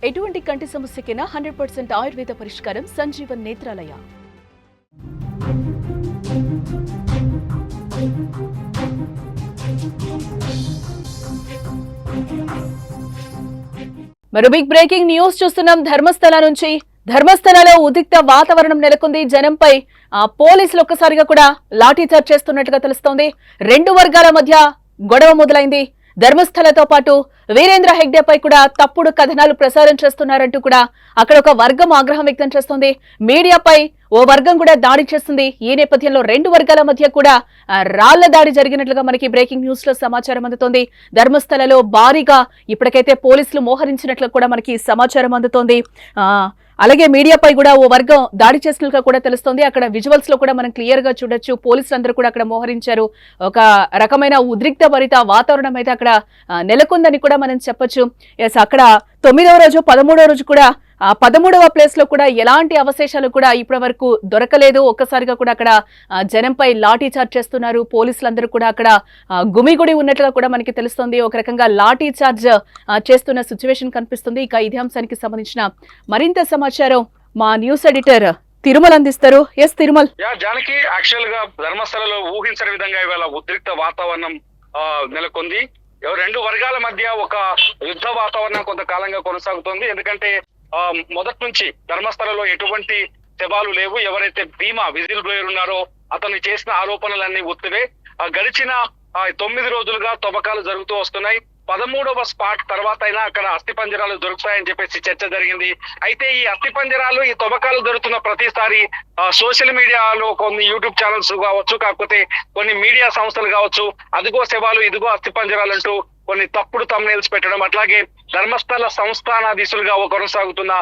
ఎటువంటి కంటి సమస్యకైనా 100% ఆయుర్వేద పరిష్కారం సంజీవన్ నేత్రాలయ. మరో బిగ్ బ్రేకింగ్ న్యూస్ చూస్తున్నాం. ధర్మస్థల నుంచి. ధర్మస్థలలో ఉద్రిక్త వాతావరణం నెలకొంది. జనంపై పోలీసులు ఒక్కసారిగా కూడా లాఠీచార్జ్ చేస్తున్నట్టుగా తెలుస్తోంది. రెండు వర్గాల మధ్య గొడవ మొదలైంది. ధర్మస్థలతో పాటు వీరేంద్ర హెగ్డేపై కూడా తప్పుడు కథనాలు ప్రసారం చేస్తున్నారంటూ కూడా అక్కడ ఒక వర్గం ఆగ్రహం వ్యక్తం చేస్తోంది. మీడియాపై ఓ వర్గం కూడా దాడి చేస్తుంది. ఈ నేపథ్యంలో రెండు వర్గాల మధ్య కూడా రాళ్ల దాడి జరిగినట్లుగా మనకి బ్రేకింగ్ న్యూస్ లో సమాచారం అందుతోంది. ధర్మస్థలలో భారీగా ఇప్పటికైతే పోలీసులు మోహరించినట్లు కూడా మనకి సమాచారం అందుతోంది. అలాగే మీడియాపై కూడా ఓ వర్గం దాడి చేసినట్లుగా కూడా తెలుస్తోంది. అక్కడ విజువల్స్ లో కూడా మనం క్లియర్ గా చూడొచ్చు. పోలీసులందరూ కూడా అక్కడ మోహరించారు. ఒక రకమైన ఉద్రిక్త భరిత వాతావరణం అయితే అక్కడ నెలకొందని కూడా మనం చెప్పొచ్చు. ఎస్, అక్కడ 9వ రోజు 13వ రోజు కూడా 13వ ప్లేస్ లో కూడా ఎలాంటి అవశేషాలు కూడా ఇప్పటి వరకు దొరకలేదు. ఒక్కసారిగా కూడా అక్కడ జనంపై లాఠీ చార్జ్ చేస్తున్నారు. పోలీసులందరూ కూడా అక్కడ గుమిగుడి ఉన్నట్లుగా కూడా మనకి తెలుస్తుంది. ఒక రకంగా లాఠీ చార్జ్ చేస్తున్న సిచ్యువేషన్ కనిపిస్తుంది. ఇక ఇదే అంశానికి సంబంధించిన మరింత సమాచారం మా న్యూస్ ఎడిటర్ తిరుమల అందిస్తారు. ఎస్ తిరుమల్. జానకి, యాక్చువల్ గా ధర్మస్థలలో ఊహించని విధంగా ఇవాళ ఉద్రిక్త వాతావరణం నెలకొంది. రెండు వర్గాల మధ్య ఒక యుద్ధ వాతావరణం కొంతకాలంగా కొనసాగుతోంది. ఎందుకంటే మొదటి నుంచి ధర్మస్థలలో ఎటువంటి శవాలు లేవు. ఎవరైతే భీమా విజిల్ బ్లోయర్ ఉన్నారో అతను చేసిన ఆరోపణలన్నీ ఉత్తివే. గడిచిన 9 రోజులుగా తవ్వకాలు జరుగుతూ వస్తున్నాయి. 13వ స్పాట్ తర్వాత అయినా అక్కడ అస్థిపంజరాలు దొరుకుతాయని చెప్పేసి చర్చ జరిగింది. అయితే ఈ అస్థిపంజరాలు, ఈ తవ్వకాలు జరుగుతున్న ప్రతిసారి సోషల్ మీడియాలో కొన్ని యూట్యూబ్ ఛానల్స్ కావచ్చు, కాకపోతే కొన్ని మీడియా సంస్థలు కావచ్చు, అదిగో శవాలు ఇదిగో అస్థిపంజరాలు అంటూ కొన్ని తప్పుడు థంబ్నెయిల్స్ పెట్టడం, అట్లాగే ధర్మస్థల సంస్థానాధీశులుగా కొనసాగుతున్న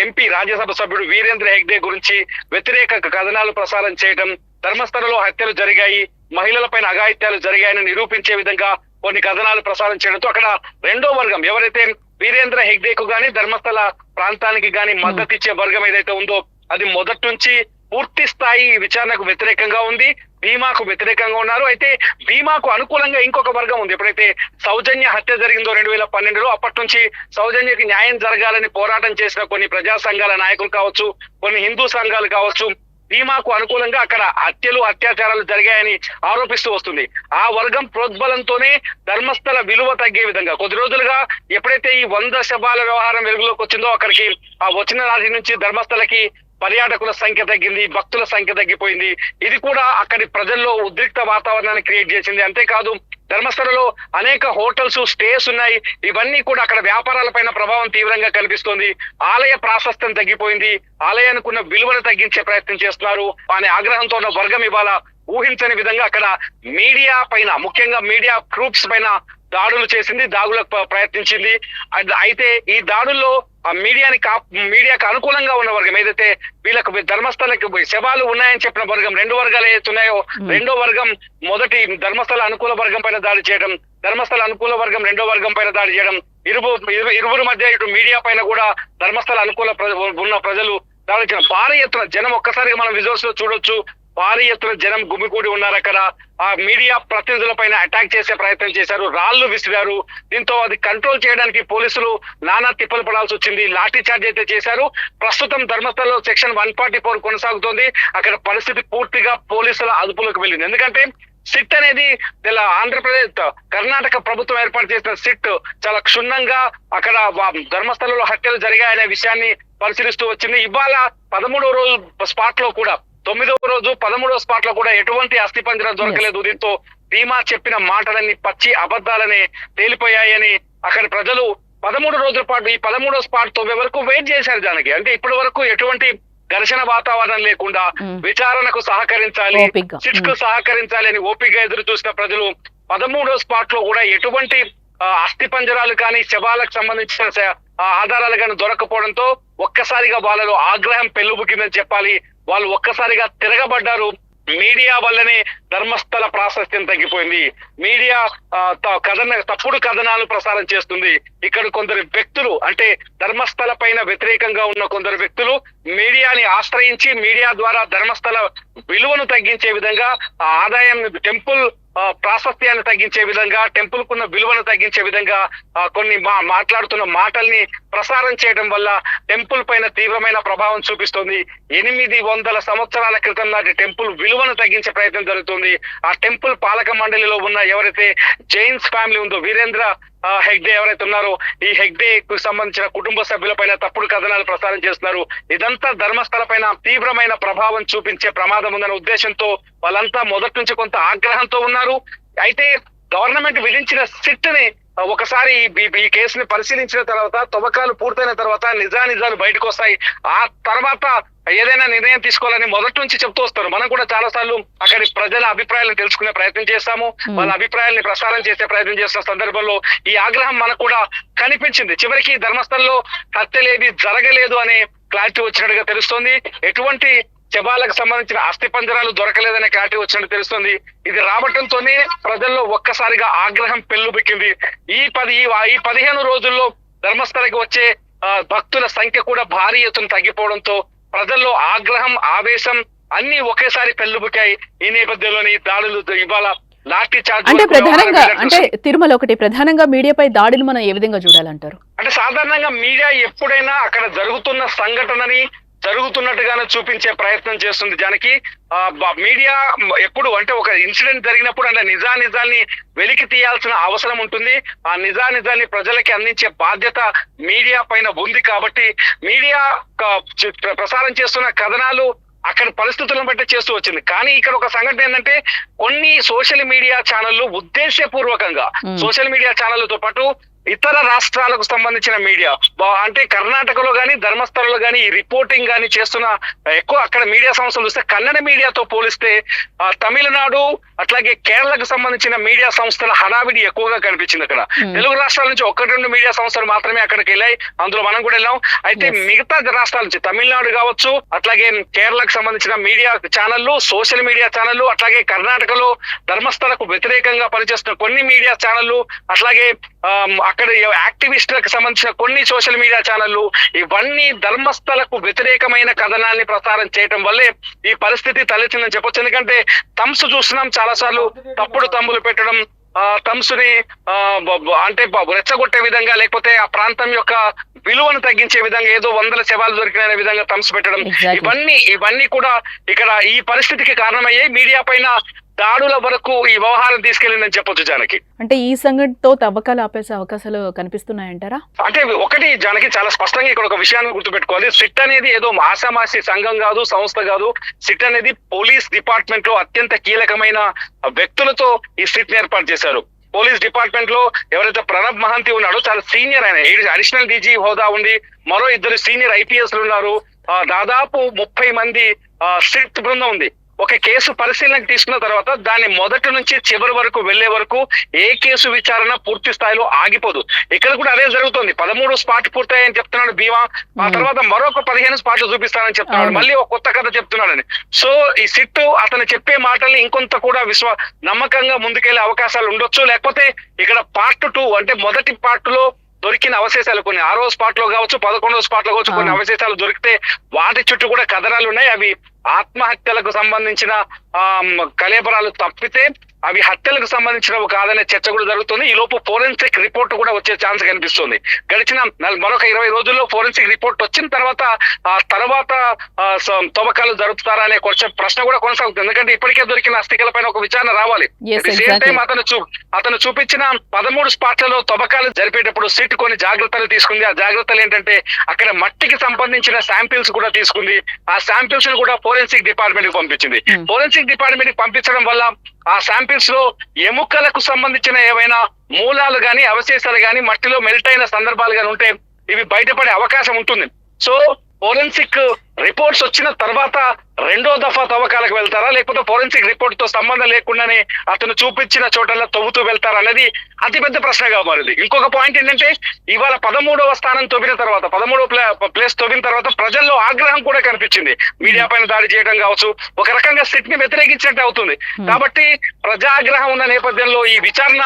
ఎంపీ రాజ్యసభ సభ్యుడు వీరేంద్ర హెగ్డే గురించి వ్యతిరేక కథనాలు ప్రసారం చేయడం, ధర్మస్థలలో హత్యలు జరిగాయి, మహిళలపైన అఘాయిత్యాలు జరిగాయని నిరూపించే విధంగా కొన్ని కథనాలు ప్రసారం చేయడంతో అక్కడ రెండో వర్గం ఎవరైతే వీరేంద్ర హెగ్డేకు గాని ధర్మస్థల ప్రాంతానికి గాని మద్దతు ఇచ్చే వర్గం ఏదైతే ఉందో అది మొదటి నుంచి పూర్తి స్థాయి విచారణకు వ్యతిరేకంగా ఉంది. భీమాకు వ్యతిరేకంగా ఉన్నారు. అయితే భీమాకు అనుకూలంగా ఇంకొక వర్గం ఉంది. ఎప్పుడైతే సౌజన్య హత్య జరిగిందో 2012లో అప్పటి నుంచి సౌజన్యకి న్యాయం జరగాలని పోరాటం చేసిన కొన్ని ప్రజా సంఘాల నాయకులు కావచ్చు, కొన్ని హిందూ సంఘాలు కావచ్చు, భీమాకు అనుకూలంగా అక్కడ హత్యలు అత్యాచారాలు జరిగాయని ఆరోపిస్తూ వస్తుంది. ఆ వర్గం ప్రోద్బలంతోనే ధర్మస్థల విలువ తగ్గే విధంగా కొద్ది రోజులుగా ఎప్పుడైతే ఈ 100 శవాల వ్యవహారం వెలుగులోకి వచ్చిందో అక్కడికి వచ్చిన నాటి నుంచి ధర్మస్థలకి పర్యాటకుల సంఖ్య తగ్గింది, భక్తుల సంఖ్య తగ్గిపోయింది. ఇది కూడా అక్కడి ప్రజల్లో ఉద్రిక్త వాతావరణాన్ని క్రియేట్ చేసింది. అంతేకాదు ధర్మస్థలలో అనేక హోటల్స్, స్టేస్ ఉన్నాయి. ఇవన్నీ కూడా అక్కడ వ్యాపారాల పైన ప్రభావం తీవ్రంగా కనిపిస్తోంది. ఆలయ ప్రాశస్త్యం తగ్గిపోయింది. ఆలయానికి ఉన్న విలువను తగ్గించే ప్రయత్నం చేస్తున్నారు అనే ఆగ్రహంతో ఉన్న వర్గం ఇవాళ ఊహించని విధంగా అక్కడ మీడియా పైన, ముఖ్యంగా మీడియా గ్రూప్స్ పైన దాడులు చేసింది, దాడులకు ప్రయత్నించింది. అయితే ఈ దాడుల్లో ఆ మీడియాకు అనుకూలంగా ఉన్న వర్గం ఏదైతే వీళ్ళకు ధర్మస్థలకి శవాలు ఉన్నాయని చెప్పిన వర్గం, రెండు వర్గాలు ఏతున్నాయో రెండో వర్గం మొదటి ధర్మస్థల అనుకూల వర్గం పైన దాడి చేయడం, ధర్మస్థల అనుకూల వర్గం రెండో వర్గం పైన దాడి చేయడం, ఇరువురు మధ్య ఇటు మీడియా పైన కూడా ధర్మస్థల అనుకూల ఉన్న ప్రజలు దాడి చేయడం. భారీ ఎత్తున జనం ఒక్కసారిగా మనం విజువల్స్ లో చూడొచ్చు. భారీ ఎత్తున జనం గుమికూడి ఉన్నారు. అక్కడ ఆ మీడియా ప్రతినిధుల పైన అటాక్ చేసే ప్రయత్నం చేశారు, రాళ్లు విసిరారు. దీంతో అది కంట్రోల్ చేయడానికి పోలీసులు నానా తిప్పలు పడాల్సి వచ్చింది. లాఠీ చార్జ్ అయితే చేశారు. ప్రస్తుతం ధర్మస్థలలో సెక్షన్ 144 కొనసాగుతోంది. అక్కడ పరిస్థితి పూర్తిగా పోలీసుల అదుపులోకి వెళ్ళింది. ఎందుకంటే సిట్ అనేది ఆంధ్రప్రదేశ్, కర్ణాటక ప్రభుత్వం ఏర్పాటు చేసిన సిట్ చాలా క్షుణ్ణంగా అక్కడ ధర్మస్థలలో హత్యలు జరిగాయనే విషయాన్ని పరిశీలిస్తూ వచ్చింది. ఇవాళ 13వ రోజు స్పాట్ లో కూడా, 9వ రోజు 13వ స్పాట్ లో కూడా ఎటువంటి అస్థిపంజరం దొరకలేదు. దీంతో భీమా చెప్పిన మాటలన్నీ పచ్చి అబద్ధాలని తేలిపోయాయని అక్కడి ప్రజలు 13 రోజుల పాటు ఈ 13వ స్పాట్ తవ్వే వరకు వెయిట్ చేశారు. దానికి అంటే ఇప్పటి వరకు ఎటువంటి ఘర్షణ వాతావరణం లేకుండా విచారణకు సహకరించాలి, సిట్ కు సహకరించాలి అని ఓపిక ఎదురు చూసిన ప్రజలు 13వ స్పాట్ లో కూడా ఎటువంటి అస్థిపంజరాలు కానీ శవాలకు సంబంధించిన ఆధారాలు కానీ దొరకపోవడంతో ఒక్కసారిగా వాళ్ళలో ఆగ్రహం పెళ్ళుబుకిందని చెప్పాలి. వాళ్ళు ఒక్కసారిగా తిరగబడ్డారు. మీడియా వల్లనే ధర్మస్థల ప్రాశస్త్యం తగ్గిపోయింది. మీడియా తప్పుడు కథనాలు ప్రసారం చేస్తుంది. ఇక్కడ కొందరు వ్యక్తులు, అంటే ధర్మస్థల పైన వ్యతిరేకంగా ఉన్న కొందరు వ్యక్తులు మీడియాని ఆశ్రయించి మీడియా ద్వారా ధర్మస్థల విలువను తగ్గించే విధంగా ఆదాయం, టెంపుల్ ప్రాశస్త్యాన్ని తగ్గించే విధంగా, టెంపుల్ కున్న విలువను తగ్గించే విధంగా కొన్ని మాట్లాడుతున్న మాటల్ని ప్రసారం చేయడం వల్ల టెంపుల్ పైన తీవ్రమైన ప్రభావం చూపిస్తుంది. 800 సంవత్సరాల క్రితం నాటి టెంపుల్ విలువను తగ్గించే ప్రయత్నం జరుగుతుంది. ఆ టెంపుల్ పాలక మండలిలో ఉన్న ఎవరైతే జైన్స్ ఫ్యామిలీ ఉందో, వీరేంద్ర హెగ్డే ఎవరైతే ఉన్నారో, ఈ హెగ్డే కు సంబంధించిన కుటుంబ సభ్యుల పైన తప్పుడు కథనాలు ప్రసారం చేస్తున్నారు. ఇదంతా ధర్మస్థల పైన తీవ్రమైన ప్రభావం చూపించే ప్రమాదం ఉందనే ఉద్దేశంతో వాళ్ళంతా మొదటి నుంచి కొంత ఆగ్రహంతో ఉన్నారు. అయితే గవర్నమెంట్ విధించిన సిట్ ని ఒకసారి ఈ కేసుని పరిశీలించిన తర్వాత, తవ్వకాలు పూర్తయిన తర్వాత నిజాలు బయటకు వస్తాయి. ఆ తర్వాత ఏదైనా నిర్ణయం తీసుకోవాలని మొదటి నుంచి చెప్తూ వస్తారు. మనం కూడా చాలా సార్లు అక్కడి ప్రజల అభిప్రాయాలను తెలుసుకునే ప్రయత్నం చేస్తాము, వాళ్ళ అభిప్రాయాల్ని ప్రసారం చేసే ప్రయత్నం చేస్తున్న సందర్భంలో ఈ ఆగ్రహం మనకు కూడా కనిపించింది. చివరికి ధర్మస్థలంలో హత్యలేవి జరగలేదు అనే క్లారిటీ వచ్చినట్టుగా తెలుస్తోంది. ఎటువంటి శవాలకు సంబంధించిన అస్థి పంజరాలు దొరకలేదనే క్లారిటీ వచ్చినట్టు తెలుస్తుంది. ఇది రావటంతోనే ప్రజల్లో ఒక్కసారిగా ఆగ్రహం పెల్లుబెక్కింది. ఈ 15 రోజుల్లో ధర్మస్థలకి వచ్చే భక్తుల సంఖ్య కూడా భారీ ఎత్తున తగ్గిపోవడంతో ప్రజల్లో ఆగ్రహం, ఆవేశం అన్ని ఒకేసారి పెల్లుబుకాయి. ఈ నేపథ్యంలోని దాడులు ఇవాళ లాఠీ చార్జ్ అంటే ప్రధానంగా తిరుమల ఒకటి ప్రధానంగా మీడియాపై దాడులు మనం ఏ విధంగా చూడాలంటారు? అంటే సాధారణంగా మీడియా ఎప్పుడైనా అక్కడ జరుగుతున్న సంఘటనని జరుగుతున్నట్టుగానే చూపించే ప్రయత్నం చేస్తుంది. జానకి, మీడియా ఎప్పుడు అంటే ఒక ఇన్సిడెంట్ జరిగినప్పుడు అంటే నిజాల్ని వెలికి తీయాల్సిన అవసరం ఉంటుంది. ఆ నిజాల్ని ప్రజలకి అందించే బాధ్యత మీడియా పైన ఉంది. కాబట్టి మీడియా ప్రసారం చేస్తున్న కథనాలు అక్కడ పరిస్థితులను బట్టి చేస్తూ వచ్చింది. కానీ ఇక్కడ ఒక సంఘటన ఏంటంటే, కొన్ని సోషల్ మీడియా ఛానళ్లు ఉద్దేశపూర్వకంగా సోషల్ మీడియా ఛానళ్లతో పాటు ఇతర రాష్ట్రాలకు సంబంధించిన మీడియా అంటే కర్ణాటకలో గానీ, ధర్మస్థలంలో గానీ ఈ రిపోర్టింగ్ గానీ చేస్తున్న ఎక్కువ అక్కడ మీడియా సంస్థలు చూస్తే కన్నడ మీడియాతో పోలిస్తే తమిళనాడు అట్లాగే కేరళకు సంబంధించిన మీడియా సంస్థల హడావిడి ఎక్కువగా కనిపించింది. అక్కడ తెలుగు రాష్ట్రాల నుంచి 1-2 మీడియా సంస్థలు మాత్రమే అక్కడికి వెళ్ళాయి. అందులో మనం కూడా వెళ్ళాం. అయితే మిగతా రాష్ట్రాల నుంచి తమిళనాడు కావచ్చు, అట్లాగే కేరళకు సంబంధించిన మీడియా ఛానళ్లు, సోషల్ మీడియా ఛానళ్లు, అట్లాగే కర్ణాటకలో ధర్మస్థలకు వ్యతిరేకంగా పనిచేస్తున్న కొన్ని మీడియా ఛానళ్లు, అట్లాగే అక్కడ యాక్టివిస్టులకు సంబంధించిన కొన్ని సోషల్ మీడియా ఛానళ్లు, ఇవన్నీ ధర్మస్థలకు వ్యతిరేకమైన కథనాల్ని ప్రసారం చేయటం వల్లే ఈ పరిస్థితి తలెత్తిందని చెప్పొచ్చు. ఎందుకంటే థమ్స్ చూస్తున్నాం చాలా సార్లు, తప్పుడు తంబులు పెట్టడం, థమ్స్ని అంటే రెచ్చగొట్టే విధంగా, లేకపోతే ఆ ప్రాంతం యొక్క విలువను తగ్గించే విధంగా, ఏదో 100 శవాలు దొరికిన విధంగా థమ్స్ పెట్టడం, ఇవన్నీ కూడా ఇక్కడ ఈ పరిస్థితికి కారణమయ్యాయి. మీడియా పైన దాడుల వరకు ఈ వ్యవహారం తీసుకెళ్లిందని చెప్పొచ్చు జానకి. అంటే ఈ సంఘటనతో తవ్వకాలు ఆపేసే అవకాశాలు కనిపిస్తున్నాయంటారా? అంటే ఒకటి జానకి, చాలా స్పష్టంగా ఇక్కడ ఒక విషయాన్ని గుర్తుపెట్టుకోవాలి. సిట్ అనేది ఏదో ఆషామాషి సంఘం కాదు, సంస్థ కాదు. సిట్ అనేది పోలీస్ డిపార్ట్మెంట్ లో అత్యంత కీలకమైన వ్యక్తులతో ఈ సిట్ ఏర్పాటు చేశారు. పోలీస్ డిపార్ట్మెంట్ లో ఎవరైతే ప్రణబ్ మహంతి ఉన్నాడో చాలా సీనియర్, ఆయన అడిషనల్ డీజీ హోదా ఉండి మరో 2 సీనియర్ ఐపీఎస్ ఉన్నారు. దాదాపు 30 మంది సిట్ బృందం ఉంది. ఒక కేసు పరిశీలనకు తీసుకున్న తర్వాత దాన్ని మొదటి నుంచి చివరి వరకు వెళ్లే వరకు ఏ కేసు విచారణ పూర్తి స్థాయిలో ఆగిపోదు. ఇక్కడ కూడా అదే జరుగుతుంది. 13 స్పాట్ పూర్తయ్యని చెప్తున్నాడు భీమా, ఆ తర్వాత మరొక 15 స్పాట్లు చూపిస్తానని చెప్తున్నాడు, మళ్ళీ ఒక కొత్త కథ చెప్తున్నాడని. సో ఈ సిట్ అతను చెప్పే మాటల్ని ఇంకొంత కూడా నమ్మకంగా ముందుకెళ్లే అవకాశాలు ఉండొచ్చు. లేకపోతే ఇక్కడ పార్ట్ 2 అంటే మొదటి పార్ట్ లో దొరికిన అవశేషాలు కొన్ని 6వ స్పాట్ లో కావచ్చు, 11వ స్పాట్ లో కావచ్చు, కొన్ని అవశేషాలు దొరికితే వాటి చుట్టూ కూడా కథనాలు ఉన్నాయి. అవి ఆత్మహత్యలకు సంబంధించిన కలేబరాలు తప్పితే అవి హత్యలకు సంబంధించినవి కాదనే చర్చ కూడా జరుగుతుంది. ఈ లోపు ఫోరెన్సిక్ రిపోర్ట్ కూడా వచ్చే ఛాన్స్ కనిపిస్తుంది. గడిచిన మరొక 20 రోజుల్లో ఫోరెన్సిక్ రిపోర్ట్ వచ్చిన తర్వాత తవ్వకాలు జరుపుతారా అనే ప్రశ్న కూడా కొనసాగుతుంది. ఎందుకంటే ఇప్పటికే దొరికిన అస్థికల పైన ఒక విచారణ రావాలి. సేమ్ టైం అతను చూపించిన 13 స్పాట్లలో తవ్వకాలు జరిపేటప్పుడు సిట్ కొన్ని జాగ్రత్తలు తీసుకుంది. ఆ జాగ్రత్తలు ఏంటంటే అక్కడ మట్టికి సంబంధించిన శాంపిల్స్ కూడా తీసుకుంది. ఆ శాంపిల్స్ ని కూడా ఫోరెన్సిక్ డిపార్ట్మెంట్ కి పంపించింది. ఫోరెన్సిక్ డిపార్ట్మెంట్ కి పంపించడం వల్ల ఆ శాంపిల్స్ లో ఎముకలకు సంబంధించిన ఏవైనా మూలాలు గాని, అవశేషాలు గాని, మట్టిలో మెల్ట్ అయిన సందర్భాలు గాని ఉంటే ఇవి బయటపడే అవకాశం ఉంటుంది. సో ఫోరెన్సిక్ రిపోర్ట్స్ వచ్చిన తర్వాత 2వ దఫా తవ్వకాలకు వెళ్తారా, లేకపోతే ఫోరెన్సిక్ రిపోర్ట్ తో సంబంధం లేకుండానే అతను చూపించిన చోటల్లో తవ్వుతూ వెళ్తారా అనేది అతిపెద్ద ప్రశ్నగా మారింది. ఇంకొక పాయింట్ ఏంటంటే, ఇవాళ 13వ స్థానం తవ్విన తర్వాత, 13వ ప్లేస్ తవ్విన తర్వాత ప్రజల్లో ఆగ్రహం కూడా కనిపించింది. మీడియా పైన దాడి చేయడం కావచ్చు, ఒక రకంగా సిట్ ని వ్యతిరేకించినట్టు అవుతుంది. కాబట్టి ప్రజాగ్రహం ఉన్న నేపథ్యంలో ఈ విచారణ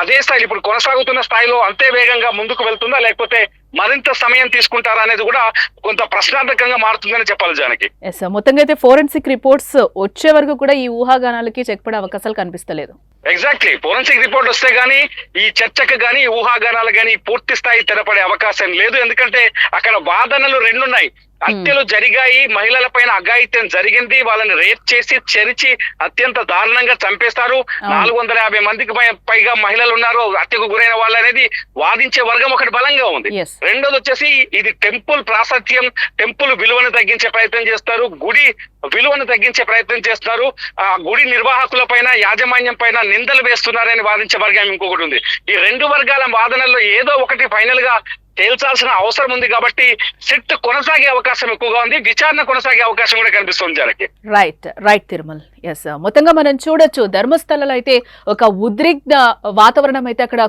అదే స్థాయిలో ఇప్పుడు కొనసాగుతున్న స్థాయిలో అంతే వేగంగా ముందుకు వెళ్తుందా, లేకపోతే మరింత సమయం తీసుకుంటారా అనేది కూడా కొంత ప్రశ్నార్థకంగా మారుతుందని చెప్పాలి జానకి. మొత్తంగా అయితే ఫోరెన్సిక్ రిపోర్ట్స్ వచ్చే వరకు కూడా ఈ ఊహాగానాలకి చెక్ పడే అవకాశాలు కనిపిస్తలేదు. ఎగ్జాక్ట్లీ ఫోరెన్సిక్ రిపోర్ట్ వస్తే గానీ ఈ చర్చకు గానీ ఊహాగానాలు గానీ పూర్తి స్థాయి తెరపడే అవకాశం లేదు. ఎందుకంటే అక్కడ వాదనలు రెండున్నాయి. హత్యలు జరిగాయి, మహిళల పైన అఘాయిత్యం జరిగింది, వాళ్ళని రేప్ చేసి చెరిచి అత్యంత దారుణంగా చంపేస్తారు, 450 మందికి పైగా మహిళలు ఉన్నారు హత్యకు గురైన వాళ్ళు అనేది వాదించే వర్గం ఒకటి బలంగా ఉంది. రెండోది వచ్చేసి ఇది టెంపుల్ ప్రాశస్త్యం, టెంపుల్ విలువను తగ్గించే ప్రయత్నం చేస్తారు, గుడి విలువను తగ్గించే ప్రయత్నం చేస్తున్నారు, ఆ గుడి నిర్వాహకుల పైన యాజమాన్యం పైన నిందలు వేస్తున్నారని వాదించే వర్గం ఇంకొకటి ఉంది. ఈ రెండు వర్గాల వాదనల్లో ఏదో ఒకటి ఫైనల్ గా తేల్చాల్సిన అవసరం ఉంది. కాబట్టి సిట్ కొనసాగే అవకాశం ఎక్కువగా ఉంది, విచారణ కొనసాగే అవకాశం కూడా కనిపిస్తుంది జనకి. రైట్ తిరుమల్. ఎస్, మొత్తంగా మనం చూడొచ్చు ధర్మస్థలలో అయితే ఒక ఉద్రిక్త వాతావరణం అయితే అక్కడ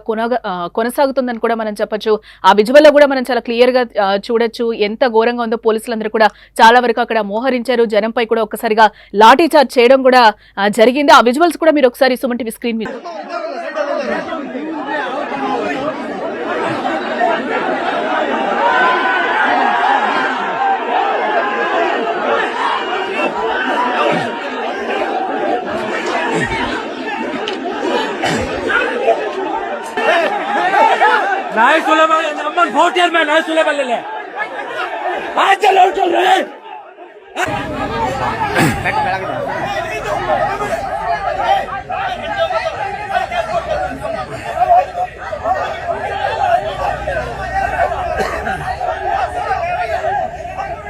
కొనసాగుతుందని కూడా మనం చెప్పొచ్చు. ఆ విజువల్ లో కూడా మనం చాలా క్లియర్ గా చూడొచ్చు ఎంత ఘోరంగా ఉందో. పోలీసులందరూ కూడా చాలా వరకు అక్కడ మోహరించారు, జనంపై కూడా ఒక్కసారిగా లాఠీ చార్జ్ చేయడం కూడా జరిగింది. ఆ విజువల్స్ కూడా మీరు ఒకసారి సుమన్ టీవీ స్క్రీన్ మీద नहीं सुले अमन वोटर में नहीं सुले बल्ले आज चलो चल रहे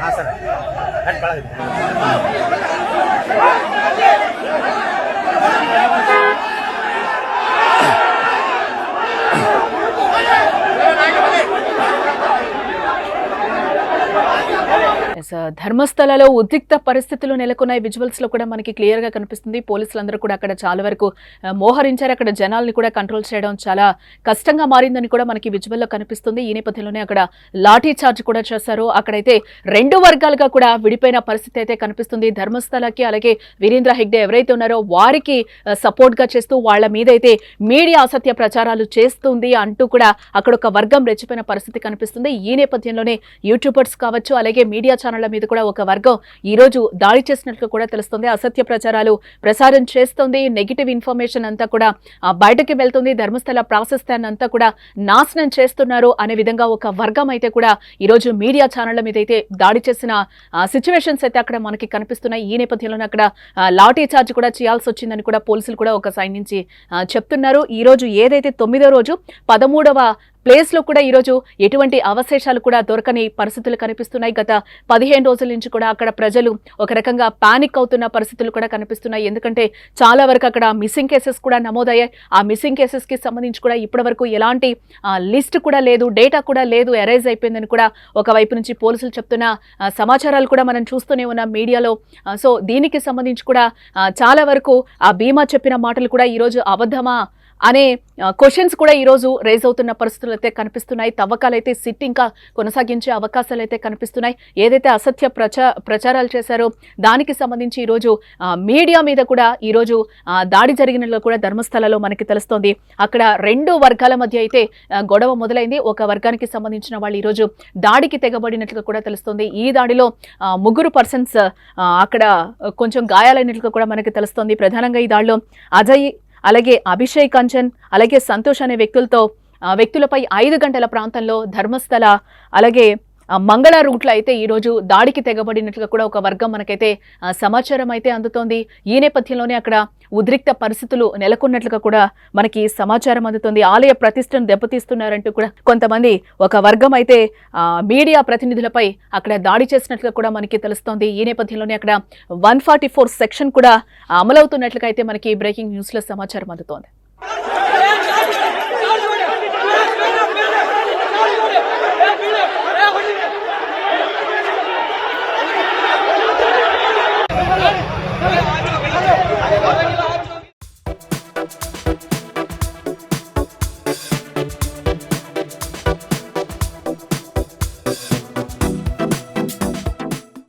हाँ सर ధర్మస్థలలో ఉద్రిక్త పరిస్థితులు నెలకొన్నాయి. విజువల్స్ లో కూడా మనకి క్లియర్ గా కనిపిస్తుంది. పోలీసులందరూ కూడా అక్కడ చాలా వరకు మోహరించారు. అక్కడ జనాల్ని కూడా కంట్రోల్ చేయడం చాలా కష్టంగా మారిందని కూడా మనకి విజువల్ లో కనిపిస్తుంది. ఈ నేపథ్యంలోనే అక్కడ లాఠీ చార్జ్ కూడా చేశారు. అక్కడైతే రెండు వర్గాలుగా కూడా విడిపోయిన పరిస్థితి అయితే కనిపిస్తుంది. ధర్మస్థలకి అలాగే వీరేంద్ర హెగ్డే ఎవరైతే ఉన్నారో వారికి సపోర్ట్ గా చేస్తూ వాళ్ళ మీద అయితే మీడియా అసత్య ప్రచారాలు చేస్తుంది అంటూ కూడా అక్కడ ఒక వర్గం రెచ్చిపోయిన పరిస్థితి కనిపిస్తుంది. ఈ నేపథ్యంలోనే యూట్యూబర్స్ కావచ్చు అలాగే మీడియా ఛానళ్ల మీద కూడా ఒక వర్గం ఈ రోజు దాడి చేసినట్లు కూడా తెలుస్తుంది. అసత్య ప్రచారాలు ప్రసారం చేస్తుంది, నెగిటివ్ ఇన్ఫర్మేషన్ అంతా కూడా బయటకి వెళ్తుంది, ధర్మస్థల ప్రాశస్త్యాన్ని అంతా కూడా నాశనం చేస్తున్నారు అనే విధంగా ఒక వర్గం అయితే కూడా ఈ రోజు మీడియా ఛానళ్ల మీద అయితే దాడి చేసిన సిచ్యువేషన్స్ అయితే అక్కడ మనకి కనిపిస్తున్నాయి. ఈ నేపథ్యంలోనే అక్కడ లాఠీ చార్జ్ కూడా చేయాల్సి వచ్చిందని కూడా పోలీసులు కూడా ఒక సైడ్ నుంచి చెప్తున్నారు. ఈ రోజు ఏదైతే 9వ రోజు 13వ ప్లేస్ లో కూడా ఈరోజు ఎటువంటి అవశేషాలు కూడా దొరకని పరిస్థితులు కనిపిస్తున్నాయి. గత 15 రోజుల నుంచి కూడా అక్కడ ప్రజలు ఒక రకంగా పానిక్ అవుతున్న పరిస్థితులు కూడా కనిపిస్తున్నాయి. ఎందుకంటే చాలా వరకు అక్కడ మిస్సింగ్ కేసెస్ కూడా నమోదయ్యాయి. ఆ మిస్సింగ్ కేసెస్ కి సంబంధించి కూడా ఇప్పటి వరకు ఎలాంటి లిస్ట్ కూడా లేదు, డేటా కూడా లేదు, ఎరైజ్ అయిపోయిందని కూడా ఒకవైపు నుంచి పోలీసులు చెప్తున్న సమాచారాలు కూడా మనం చూస్తూనే ఉన్నాం మీడియాలో. సో దీనికి సంబంధించి కూడా చాలా వరకు ఆ బీమా చెప్పిన మాటలు కూడా ఈరోజు అబద్ధమా అనే క్వశ్చన్స్ కూడా ఈ రోజు రేజ్ అవుతున్న పరిస్థితులు అయితే కనిపిస్తున్నాయి. తవ్వకాలైతే సిట్ ఇంకా కొనసాగించే అవకాశాలు అయితే కనిపిస్తున్నాయి. ఏదైతే అసత్య ప్రచారాలు చేశారో దానికి సంబంధించి ఈరోజు మీడియా మీద కూడా ఈరోజు దాడి జరిగినట్లు కూడా ధర్మస్థలలో మనకి తెలుస్తోంది. అక్కడ రెండు వర్గాల మధ్య అయితే గొడవ మొదలైంది. ఒక వర్గానికి సంబంధించిన వాళ్ళు ఈరోజు దాడికి తెగబడినట్లు కూడా తెలుస్తోంది. ఈ దాడిలో 3 పర్సన్స్ అక్కడ కొంచెం గాయాలైనట్లు కూడా మనకి తెలుస్తోంది. ప్రధానంగా ఈ దాడిలో అజయ్ అలాగే అభిషేక్ కంచన్ అలాగే సంతోష్ అనే వ్యక్తులపై 5 గంటల ప్రాంతంలో ధర్మస్థల అలాగే మంగళ రూట్లో అయితే ఈరోజు దాడికి తెగబడినట్లుగా కూడా ఒక వర్గం మనకైతే సమాచారం అయితే అందుతోంది. ఈ నేపథ్యంలోనే అక్కడ ఉద్రిక్త పరిస్థితులు నెలకొన్నట్లుగా కూడా మనకి సమాచారం అందుతోంది. ఆలయ ప్రతిష్టను దెబ్బతీస్తున్నారంటూ కూడా కొంతమంది ఒక వర్గం అయితే మీడియా ప్రతినిధులపై అక్కడ దాడి చేసినట్లుగా కూడా మనకి తెలుస్తోంది. ఈ నేపథ్యంలోనే అక్కడ 144 సెక్షన్ కూడా అమలవుతున్నట్లుగా అయితే మనకి బ్రేకింగ్ న్యూస్ లో సమాచారం అందుతోంది.